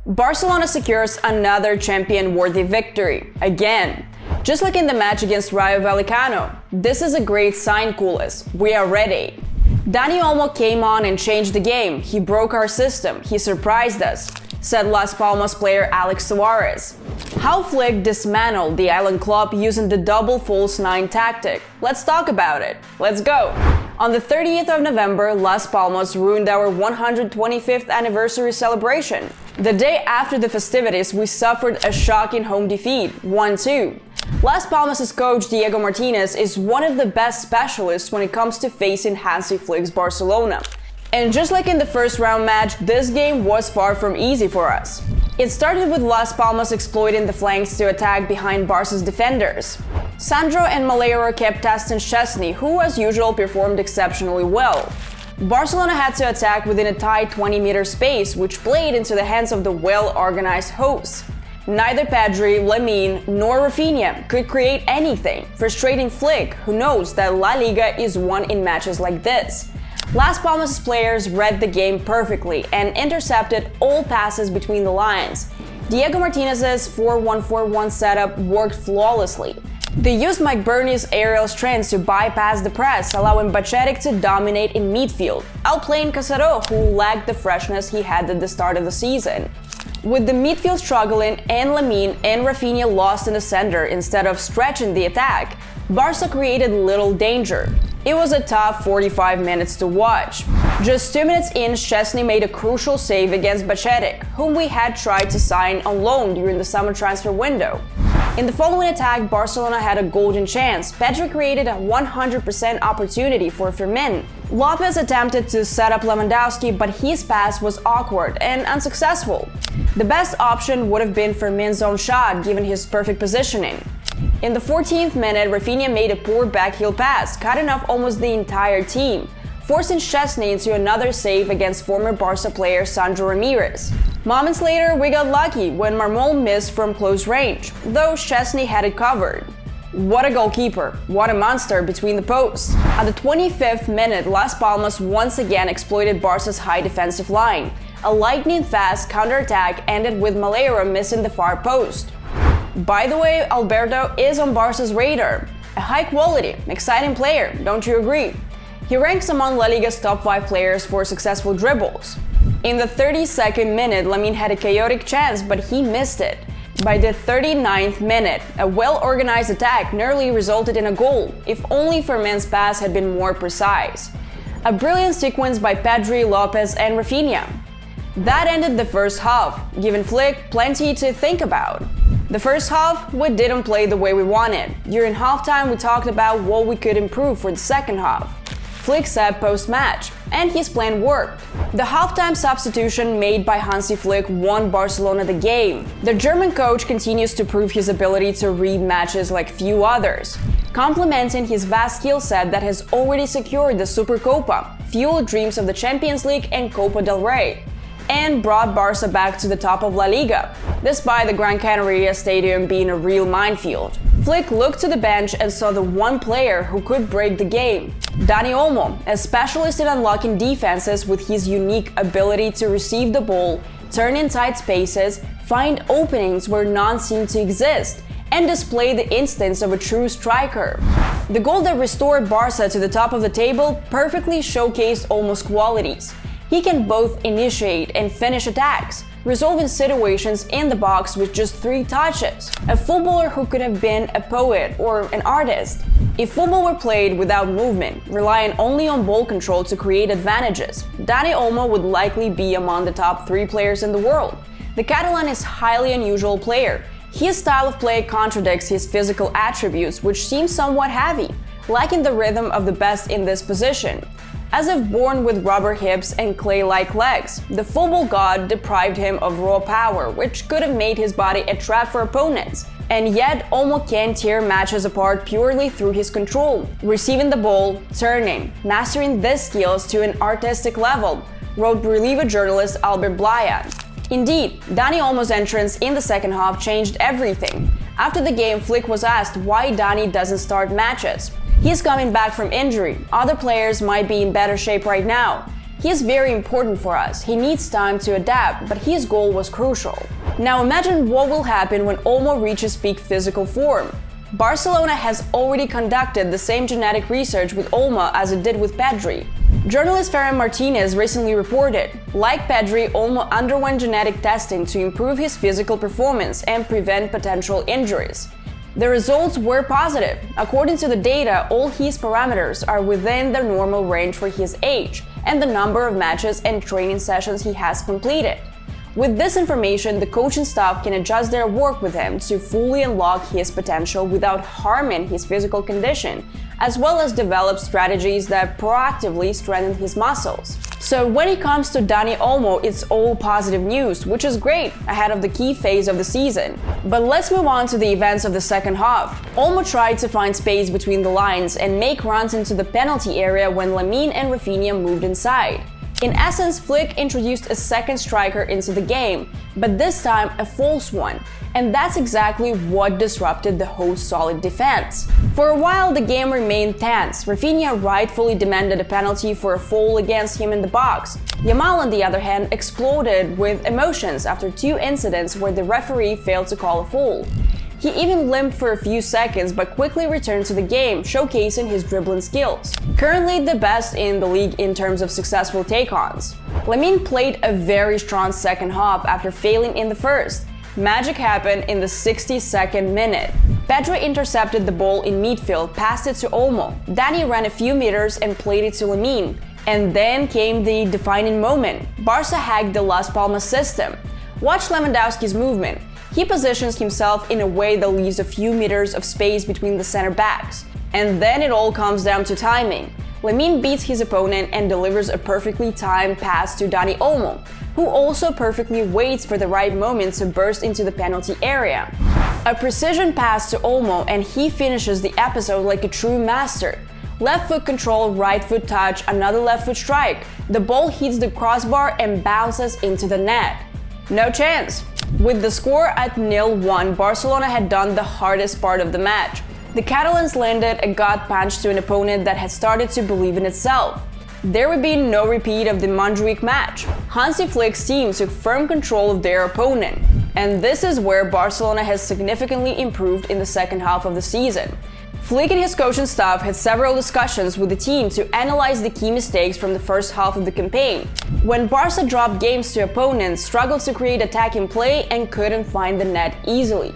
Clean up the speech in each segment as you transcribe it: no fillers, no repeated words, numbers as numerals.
Barcelona secures another champion-worthy victory, again. Just like in the match against Rayo Vallecano. This is a great sign, CULES. We are ready. Dani Olmo came on and changed the game. He broke our system. He surprised us, said Las Palmas player Alex Suárez. How Flick dismantled the island club using the double false nine tactic. Let's talk about it. Let's go. On the 30th of November, Las Palmas ruined our 125th anniversary celebration. The day after the festivities, we suffered a shocking home defeat, 1-2. Las Palmas' coach Diego Martinez is one of the best specialists when it comes to facing Hansi Flick's Barcelona. And just like in the first round match, this game was far from easy for us. It started with Las Palmas exploiting the flanks to attack behind Barca's defenders. Sandro and Malero kept testing Szczesny, who as usual performed exceptionally well. Barcelona had to attack within a tight 20-meter space, which played into the hands of the well-organized hosts. Neither Pedri, Lamine, nor Rafinha could create anything, frustrating Flick, who knows that La Liga is won in matches like this. Las Palmas' players read the game perfectly and intercepted all passes between the lines. Diego Martinez's 4-1-4-1 setup worked flawlessly. They used Mike Burney's aerial strength to bypass the press, allowing Bacetic to dominate in midfield, outplaying Casero, who lacked the freshness he had at the start of the season. With the midfield struggling and Lamine and Rafinha lost in the center instead of stretching the attack, Barca created little danger. It was a tough 45 minutes to watch. Just 2 minutes in, Szczesny made a crucial save against Bacetic, whom we had tried to sign on loan during the summer transfer window. In the following attack, Barcelona had a golden chance. Pedri created a 100% opportunity for Fermin. Lopez attempted to set up Lewandowski, but his pass was awkward and unsuccessful. The best option would have been Fermin's own shot, given his perfect positioning. In the 14th minute, Rafinha made a poor backheel pass, cutting off almost the entire team, forcing Szczesny into another save against former Barca player Sandro Ramirez. Moments later, we got lucky when Marmol missed from close range, though Szczesny had it covered. What a goalkeeper, what a monster between the posts. At the 25th minute, Las Palmas once again exploited Barca's high defensive line. A lightning-fast counterattack ended with Malero missing the far post. By the way, Alberto is on Barca's radar. A high-quality, exciting player, don't you agree? He ranks among La Liga's top 5 players for successful dribbles. In the 32nd minute, Lamine had a chaotic chance, but he missed it. By the 39th minute, a well-organized attack nearly resulted in a goal, if only Fermin's pass had been more precise. A brilliant sequence by Pedri, Lopez, and Rafinha. That ended the first half, giving Flick plenty to think about. The first half, we didn't play the way we wanted. During halftime, we talked about what we could improve for the second half. Flick said post-match, and his plan worked. The halftime substitution made by Hansi Flick won Barcelona the game. The German coach continues to prove his ability to read matches like few others, complementing his vast skill set that has already secured the Supercopa, fueled dreams of the Champions League and Copa del Rey, and brought Barca back to the top of La Liga, despite the Gran Canaria stadium being a real minefield. Flick looked to the bench and saw the one player who could break the game. Dani Olmo, a specialist in unlocking defenses with his unique ability to receive the ball, turn in tight spaces, find openings where none seem to exist, and display the instincts of a true striker. The goal that restored Barca to the top of the table perfectly showcased Olmo's qualities. He can both initiate and finish attacks, resolving situations in the box with just 3 touches. A footballer who could have been a poet or an artist. If football were played without movement, relying only on ball control to create advantages, Dani Olmo would likely be among the top 3 players in the world. The Catalan is a highly unusual player. His style of play contradicts his physical attributes, which seem somewhat heavy, lacking the rhythm of the best in this position. As if born with rubber hips and clay-like legs, the football god deprived him of raw power, which could have made his body a trap for opponents. And yet, Olmo can tear matches apart purely through his control, receiving the ball, turning, mastering these skills to an artistic level, wrote Relievo journalist Albert Blaya. Indeed, Dani Olmo's entrance in the second half changed everything. After the game, Flick was asked why Dani doesn't start matches. He's coming back from injury. Other players might be in better shape right now. He is very important for us, he needs time to adapt, but his goal was crucial. Now imagine what will happen when Olmo reaches peak physical form. Barcelona has already conducted the same genetic research with Olmo as it did with Pedri. Journalist Ferran Martinez recently reported, like Pedri, Olmo underwent genetic testing to improve his physical performance and prevent potential injuries. The results were positive. According to the data, all his parameters are within the normal range for his age and the number of matches and training sessions he has completed. With this information, the coaching staff can adjust their work with him to fully unlock his potential without harming his physical condition, as well as develop strategies that proactively strengthen his muscles. So when it comes to Dani Olmo, it's all positive news, which is great ahead of the key phase of the season. But let's move on to the events of the second half. Olmo tried to find space between the lines and make runs into the penalty area when Lamine and Rafinha moved inside. In essence, Flick introduced a second striker into the game, but this time a false one, and that's exactly what disrupted the host's solid defense. For a while, the game remained tense. Rafinha rightfully demanded a penalty for a foul against him in the box. Yamal, on the other hand, exploded with emotions after two incidents where the referee failed to call a foul. He even limped for a few seconds but quickly returned to the game, showcasing his dribbling skills. Currently the best in the league in terms of successful take-ons. Lamine played a very strong second half after failing in the first. Magic happened in the 62nd minute. Pedri intercepted the ball in midfield, passed it to Olmo. Dani ran a few meters and played it to Lamine. And then came the defining moment. Barca hacked the Las Palmas system. Watch Lewandowski's movement. He positions himself in a way that leaves a few meters of space between the center backs. And then it all comes down to timing. Lamine beats his opponent and delivers a perfectly timed pass to Dani Olmo, who also perfectly waits for the right moment to burst into the penalty area. A precision pass to Olmo and he finishes the episode like a true master. Left foot control, right foot touch, another left foot strike. The ball hits the crossbar and bounces into the net. No chance. With the score at 0-1, Barcelona had done the hardest part of the match. The Catalans landed a gut punch to an opponent that had started to believe in itself. There would be no repeat of the Montjuic match. Hansi Flick's team took firm control of their opponent. And this is where Barcelona has significantly improved in the second half of the season. Flick and his coaching staff had several discussions with the team to analyze the key mistakes from the first half of the campaign. When Barca dropped games to opponents, struggled to create attacking play, and couldn't find the net easily.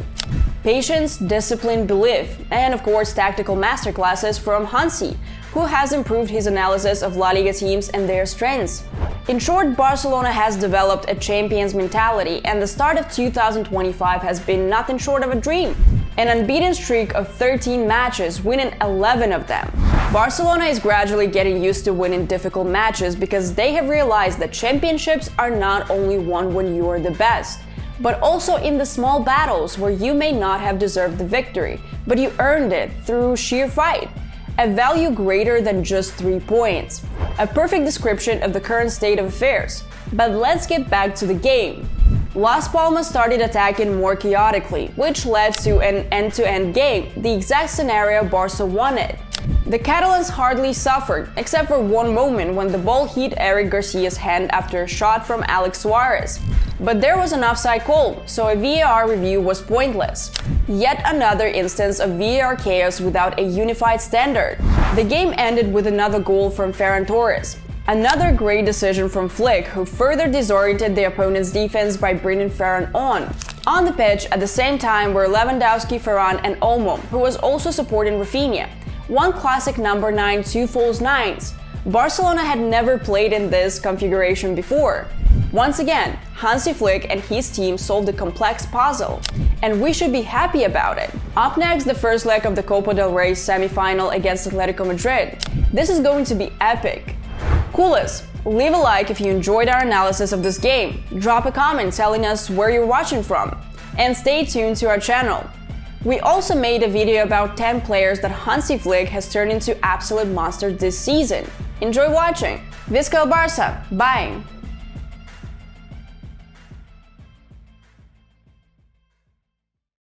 Patience, discipline, belief, and of course tactical masterclasses from Hansi, who has improved his analysis of La Liga teams and their strengths. In short, Barcelona has developed a champion's mentality, and the start of 2025 has been nothing short of a dream. An unbeaten streak of 13 matches, winning 11 of them. Barcelona is gradually getting used to winning difficult matches because they have realized that championships are not only won when you are the best, but also in the small battles where you may not have deserved the victory, but you earned it through sheer fight. A value greater than just 3 points. A perfect description of the current state of affairs. But let's get back to the game. Las Palmas started attacking more chaotically, which led to an end-to-end game, the exact scenario Barca wanted. The Catalans hardly suffered, except for one moment when the ball hit Eric Garcia's hand after a shot from Alex Suárez. But there was an offside call, so a VAR review was pointless. Yet another instance of VAR chaos without a unified standard. The game ended with another goal from Ferran Torres. Another great decision from Flick, who further disoriented the opponent's defense by bringing Ferran on. On the pitch, at the same time, were Lewandowski, Ferran, and Olmo, who was also supporting Rafinha. One classic number 9, two false nines. Barcelona had never played in this configuration before. Once again, Hansi Flick and his team solved a complex puzzle, and we should be happy about it. Up next, the first leg of the Copa del Rey semi-final against Atletico Madrid. This is going to be epic. CULES, leave a like if you enjoyed our analysis of this game, drop a comment telling us where you're watching from, and stay tuned to our channel. We also made a video about 10 players that Hansi Flick has turned into absolute monsters this season. Enjoy watching! Visca el Barça! Bye!